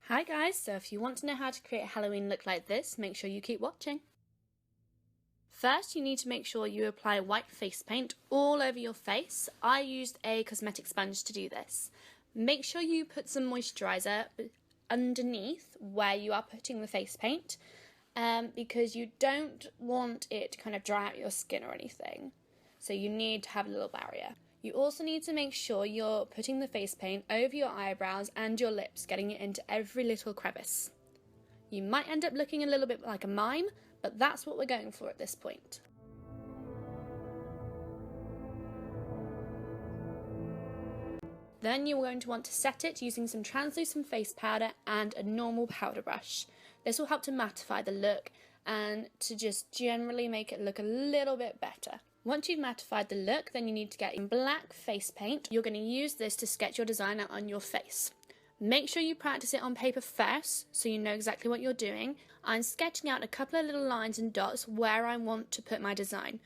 Hi guys, so if you want to know how to create a Halloween look like this, make sure you keep watching. First, you need to make sure you apply white face paint all over your face. I used a cosmetic sponge to do this. Make sure you put some moisturiser underneath where you are putting the face paint because you don't want it to kind of dry out your skin or anything. So you need to have a little barrier. You also need to make sure you're putting the face paint over your eyebrows and your lips, getting it into every little crevice. You might end up looking a little bit like a mime, but that's what we're going for at this point. Then you're going to want to set it using some translucent face powder and a normal powder brush. This will help to mattify the look and to just generally make it look a little bit better. Once you've mattified the look, then you need to get in black face paint. You're going to use this to sketch your design out on your face. Make sure you practice it on paper first so you know exactly what you're doing. I'm sketching out a couple of little lines and dots where I want to put my design.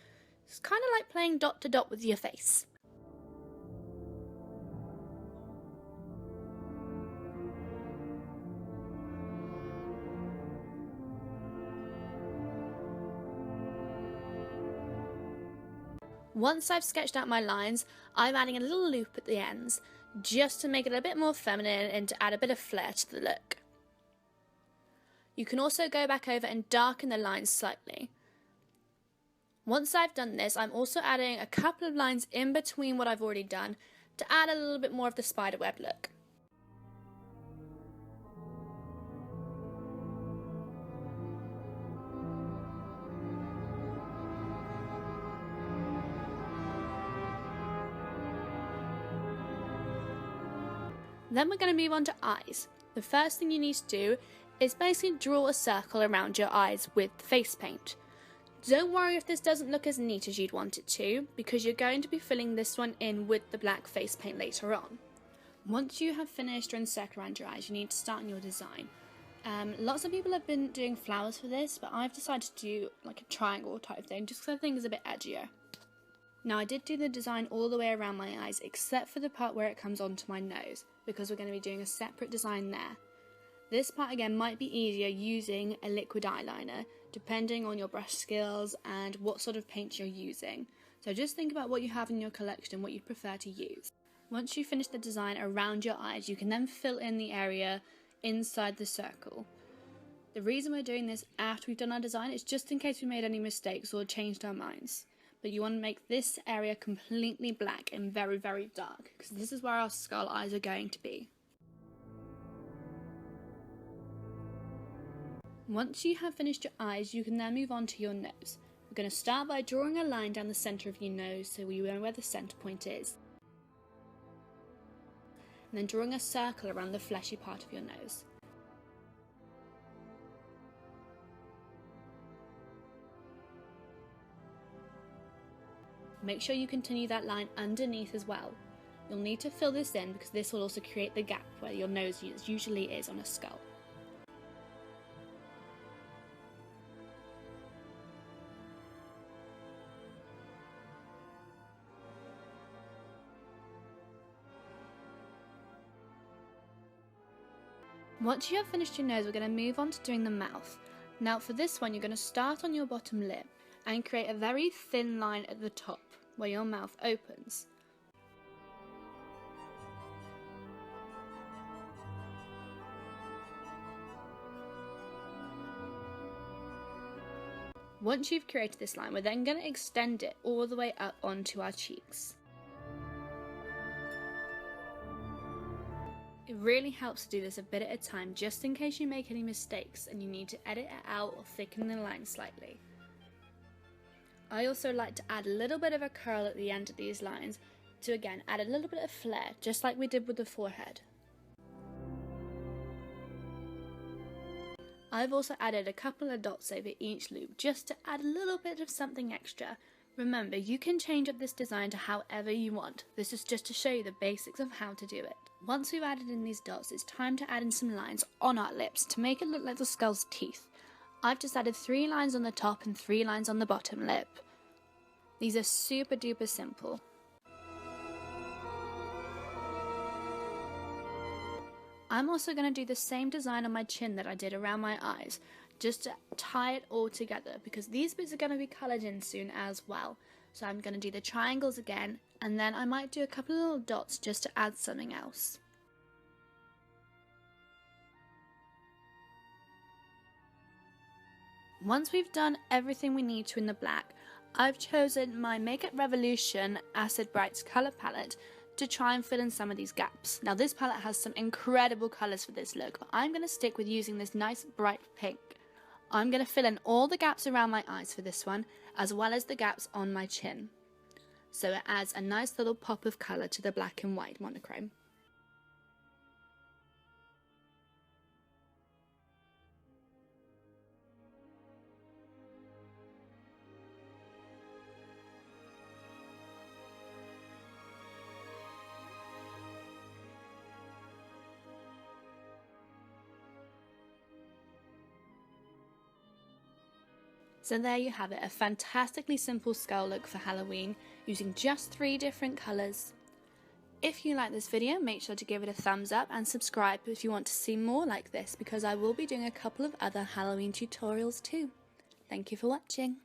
It's kind of like playing dot to dot with your face. Once I've sketched out my lines, I'm adding a little loop at the ends, just to make it a bit more feminine and to add a bit of flair to the look. You can also go back over and darken the lines slightly. Once I've done this, I'm also adding a couple of lines in between what I've already done to add a little bit more of the spiderweb look. Then we're going to move on to eyes. The first thing you need to do is basically draw a circle around your eyes with face paint. Don't worry if this doesn't look as neat as you'd want it to, because you're going to be filling this one in with the black face paint later on. Once you have finished drawing a circle around your eyes, you need to start on your design. Lots of people have been doing flowers for this, but I've decided to do like a triangle type thing, just because I think it's a bit edgier. Now I did do the design all the way around my eyes, except for the part where it comes onto my nose, because we're going to be doing a separate design there. This part again might be easier using a liquid eyeliner, depending on your brush skills and what sort of paint you're using. So just think about what you have in your collection and what you prefer to use. Once you finish the design around your eyes, you can then fill in the area inside the circle. The reason we're doing this after we've done our design is just in case we made any mistakes or changed our minds. But you want to make this area completely black and very, very dark, because this is where our skull eyes are going to be. Once you have finished your eyes, you can then move on to your nose. We're going to start by drawing a line down the centre of your nose so you know where the centre point is. And then drawing a circle around the fleshy part of your nose. Make sure you continue that line underneath as well. You'll need to fill this in because this will also create the gap where your nose usually is on a skull. Once you have finished your nose, we're going to move on to doing the mouth. Now for this one, you're going to start on your bottom lip and create a very thin line at the top where your mouth opens. Once you've created this line, we're then going to extend it all the way up onto our cheeks. It really helps to do this a bit at a time, just in case you make any mistakes and you need to edit it out or thicken the line slightly. I also like to add a little bit of a curl at the end of these lines to again add a little bit of flair, just like we did with the forehead. I've also added a couple of dots over each loop just to add a little bit of something extra. Remember, you can change up this design to however you want. This is just to show you the basics of how to do it. Once we've added in these dots, it's time to add in some lines on our lips to make it look like the skull's teeth. I've just added 3 lines on the top and 3 lines on the bottom lip. These are super duper simple. I'm also going to do the same design on my chin that I did around my eyes, just to tie it all together, because these bits are going to be coloured in soon as well. So I'm going to do the triangles again, and then I might do a couple of little dots just to add something else. Once we've done everything we need to in the black, I've chosen my Makeup Revolution Acid Brights colour palette to try and fill in some of these gaps. Now this palette has some incredible colours for this look, but I'm going to stick with using this nice bright pink. I'm going to fill in all the gaps around my eyes for this one, as well as the gaps on my chin. So it adds a nice little pop of colour to the black and white monochrome. So there you have it, a fantastically simple skull look for Halloween using just 3 different colours. If you like this video, make sure to give it a thumbs up and subscribe if you want to see more like this, because I will be doing a couple of other Halloween tutorials too. Thank you for watching.